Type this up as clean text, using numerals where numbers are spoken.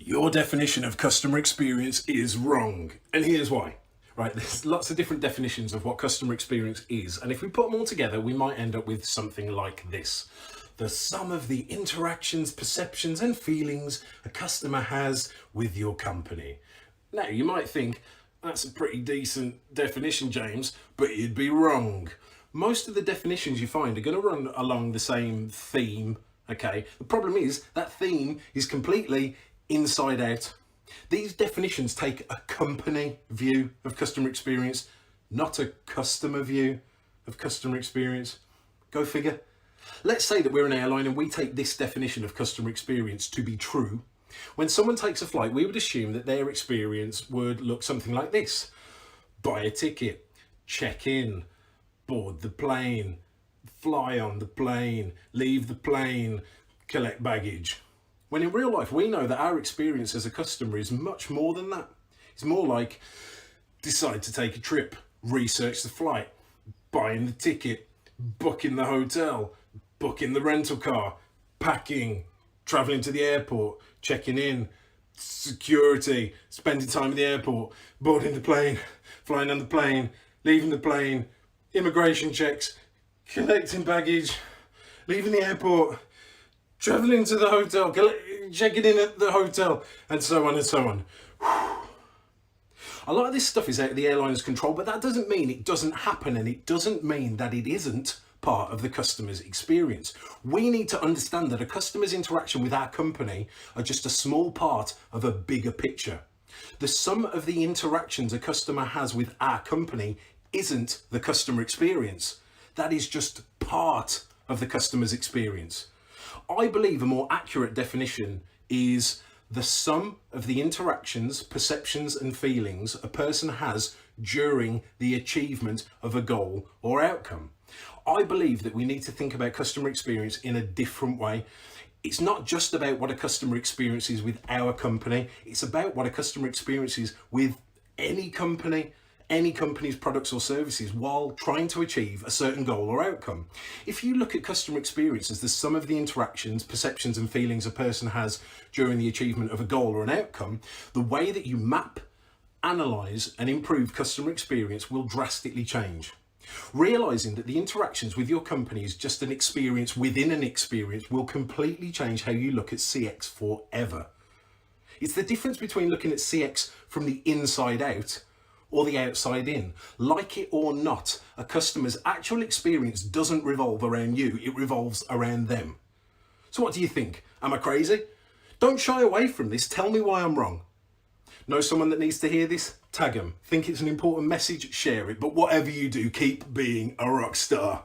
Your definition of customer experience is wrong. And here's why. Right, there's lots of different definitions of what customer experience is. And if we put them all together, we might end up with something like this. The sum of the interactions, perceptions, and feelings a customer has with your company. Now, you might think, that's a pretty decent definition, James, but you'd be wrong. Most of the definitions you find are going to run along the same theme, okay? The problem is that theme is completely inside out. These definitions take a company view of customer experience, not a customer view of customer experience. Go figure. Let's say that we're an airline and we take this definition of customer experience to be true. When someone takes a flight, we would assume that their experience would look something like this. Buy a ticket, check in, board the plane, fly on the plane, leave the plane, collect baggage. When in real life, we know that our experience as a customer is much more than that. It's more like decide to take a trip, research the flight, buying the ticket, booking the hotel, booking the rental car, packing, traveling to the airport, checking in, security, spending time at the airport, boarding the plane, flying on the plane, leaving the plane, immigration checks, collecting baggage, leaving the airport, traveling to the hotel, checking in at the hotel, and so on and so on. A lot of this stuff is out of the airline's control, but that doesn't mean it doesn't happen, and it doesn't mean that it isn't part of the customer's experience. We need to understand that a customer's interaction with our company are just a small part of a bigger picture. The sum of the interactions a customer has with our company isn't the customer experience. That is just part of the customer's experience. I believe a more accurate definition is the sum of the interactions, perceptions, and feelings a person has during the achievement of a goal or outcome. I believe that we need to think about customer experience in a different way. It's not just about what a customer experiences with our company, it's about what a customer experiences with any company's products or services while trying to achieve a certain goal or outcome. If you look at customer experience as the sum of the interactions, perceptions, and feelings a person has during the achievement of a goal or an outcome, the way that you map, analyze, and improve customer experience will drastically change. Realizing that the interactions with your company is just an experience within an experience will completely change how you look at CX forever. It's the difference between looking at CX from the inside out or the outside in. Like it or not, a customer's actual experience doesn't revolve around you, it revolves around them. So what do you think? Am I crazy? Don't shy away from this, tell me why I'm wrong. Know someone that needs to hear this? Tag them. Think it's an important message? Share it. But whatever you do, keep being a rock star.